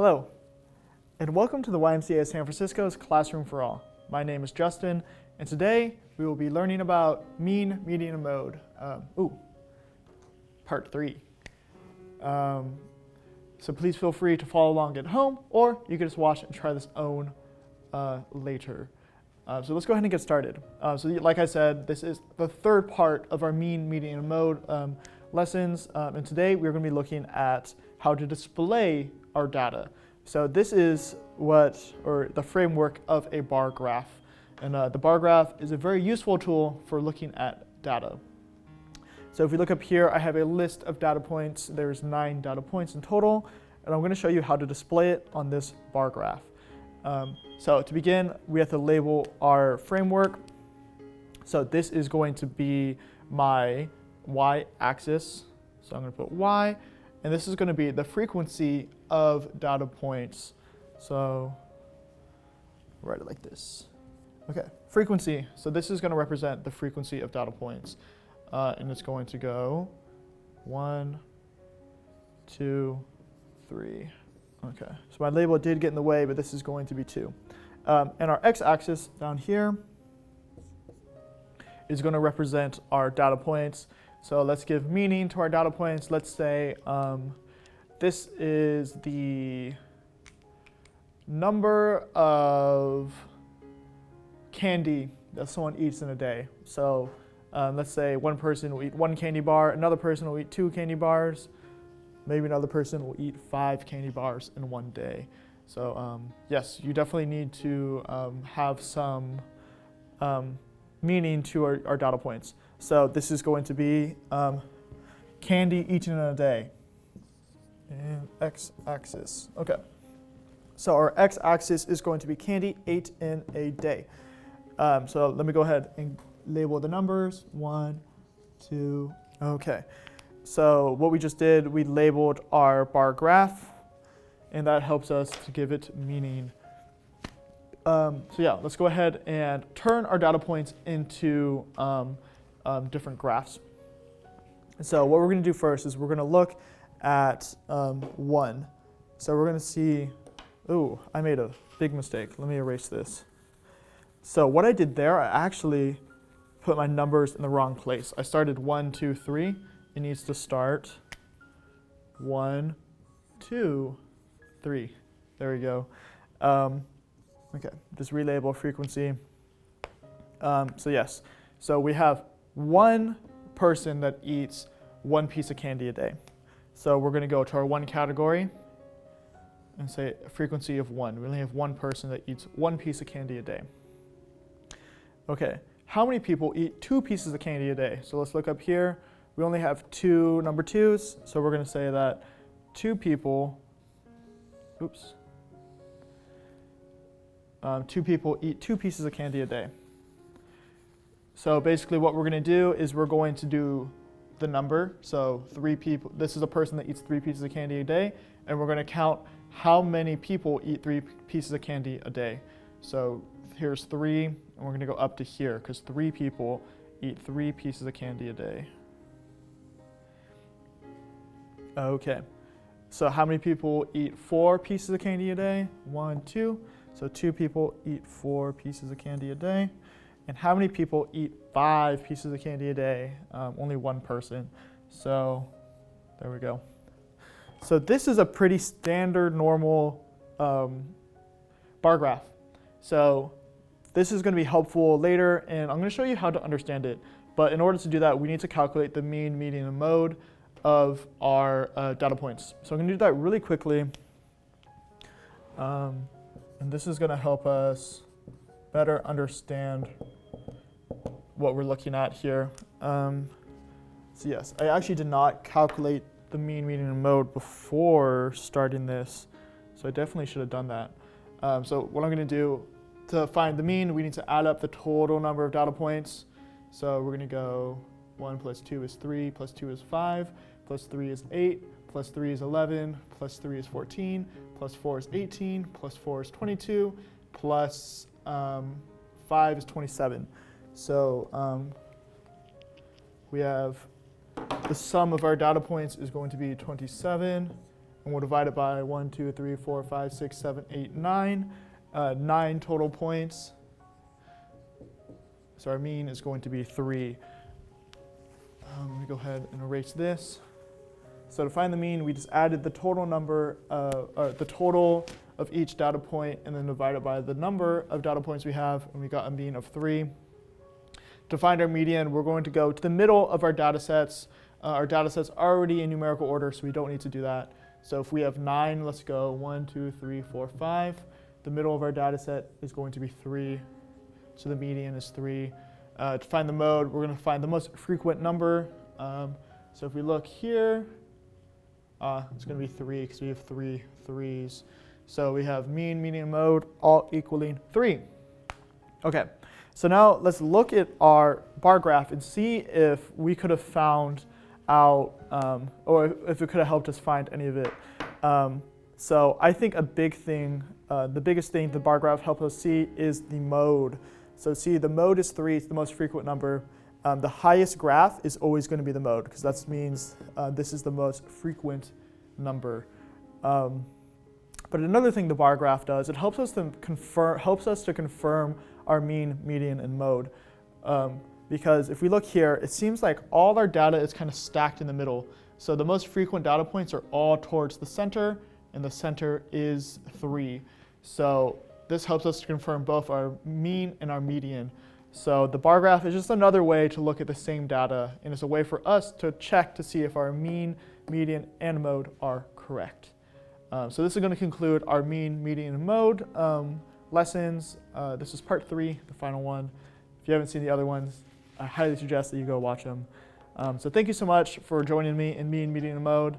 Hello, and welcome to the YMCA San Francisco's Classroom for All. My name is Justin, and today we will be learning about mean, median, and mode. Part 3. So please feel free to follow along at home, or you can just watch and try this own later. So let's go ahead and get started. Like I said, this is the third part of our mean, median, and mode lessons, and today we're going to be looking at how to display our data. So this is the framework of a bar graph. And the bar graph is a very useful tool for looking at data. So if we look up here, I have a list of data points. There's 9 data points in total, and I'm going to show you how to display it on this bar graph. So to begin, we have to label our framework. So this is going to be my y-axis. So I'm going to put y, and this is going to be the frequency of data points. So write it like this. Okay, frequency. So this is going to represent the frequency of data points. And it's going to go 1, 2, 3. Okay, so my label did get in the way, but this is going to be 2. And our x-axis down here is going to represent our data points. So let's give meaning to our data points. Let's say this is the number of candy that someone eats in a day. So let's say one person will eat 1 candy bar, another person will eat 2 candy bars, maybe another person will eat 5 candy bars in one day. So yes, you definitely need to have some meaning to our data points. So this is going to be candy eaten in a day, and x-axis. Okay, so our x-axis is going to be candy ate in a day. So let me go ahead and label the numbers, 1, 2, okay. So what we just did, we labeled our bar graph, and that helps us to give it meaning. So yeah, let's go ahead and turn our data points into different graphs. So what we're going to do first is we're going to look at 1. So we're going to see, I made a big mistake. Let me erase this. So what I did there, I actually put my numbers in the wrong place. I started 1, 2, 3. It needs to start 1, 2, 3. There we go. Okay, just relabel frequency. So yes, so we have 1 person that eats 1 piece of candy a day. So we're going to go to our 1 category and say a frequency of 1. We only have 1 person that eats 1 piece of candy a day. Okay, how many people eat 2 pieces of candy a day? So let's look up here. We only have 2 number 2s, so we're going to say that 2 people, 2 people eat 2 pieces of candy a day. So basically what we're going to do is we're going to do the number. So 3 people, this is a person that eats 3 pieces of candy a day, and we're going to count how many people eat 3 pieces of candy a day. So here's 3, and we're going to go up to here because 3 people eat 3 pieces of candy a day. Okay, so how many people eat 4 pieces of candy a day? 1, 2. So 2 people eat 4 pieces of candy a day. And how many people eat 5 pieces of candy a day? Only 1 person. So there we go. So this is a pretty standard, normal bar graph. So this is going to be helpful later, and I'm going to show you how to understand it. But in order to do that, we need to calculate the mean, median, and mode of our data points. So I'm going to do that really quickly. And this is going to help us better understand what we're looking at here. So yes, I actually did not calculate the mean, median, and mode before starting this. So I definitely should have done that. So what I'm going to do to find the mean, we need to add up the total number of data points. So we're going to go 1 plus 2 is 3, plus 2 is 5, plus 3 is 8, plus 3 is 11, plus 3 is 14, plus 4 is 18, plus 4 is 22, plus 5 is 27. So we have the sum of our data points is going to be 27, and we'll divide it by 1, 2, 3, 4, 5, 6, 7, 8, 9. 9 total points. So our mean is going to be 3. Let me go ahead and erase this. So to find the mean, we just added the total number, the total of each data point, and then divided by the number of data points we have, and we got a mean of 3. To find our median, we're going to go to the middle of our data sets. Our data set's already in numerical order, so we don't need to do that. So if we have 9, let's go 1, 2, 3, 4, 5. The middle of our data set is going to be 3, so the median is 3. To find the mode, we're going to find the most frequent number. So if we look here, it's going to be 3 because we have 3 3s. So we have mean, median, mode, all equaling 3. Okay, so now let's look at our bar graph and see if we could have found out, or if it could have helped us find any of it. So I think a big thing, the biggest thing the bar graph helps us see is the mode. So see, the mode is 3, it's the most frequent number. The highest graph is always going to be the mode, because that means this is the most frequent number. But another thing the bar graph does, it helps us to confirm our mean, median, and mode. Because if we look here, it seems like all our data is kind of stacked in the middle. So the most frequent data points are all towards the center, and the center is 3. So this helps us to confirm both our mean and our median. So the bar graph is just another way to look at the same data, and it's a way for us to check to see if our mean, median, and mode are correct. So this is going to conclude our mean, median, and mode lessons. This is part 3, the final one. If you haven't seen the other ones, I highly suggest that you go watch them. So thank you so much for joining me in mean, median, and mode.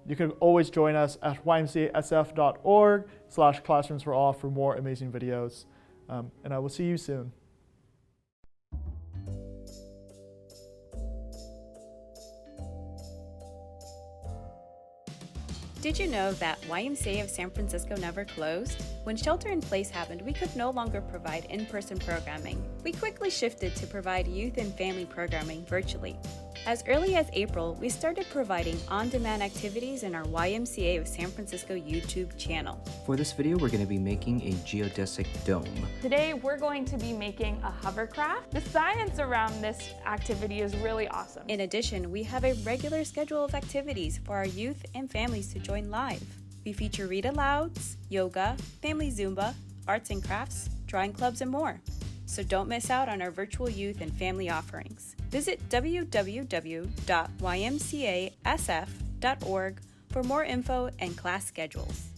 You can always join us at YMCASF.org/classroomsforall for more amazing videos. And I will see you soon. Did you know that YMCA of San Francisco never closed? When shelter-in-place happened, we could no longer provide in-person programming. We quickly shifted to provide youth and family programming virtually. As early as April, we started providing on-demand activities in our YMCA of San Francisco YouTube channel. For this video, we're going to be making a geodesic dome. Today, we're going to be making a hovercraft. The science around this activity is really awesome. In addition, we have a regular schedule of activities for our youth and families to join live. We feature read-alouds, yoga, family Zumba, arts and crafts, drawing clubs, and more. So don't miss out on our virtual youth and family offerings. Visit www.ymcasf.org for more info and class schedules.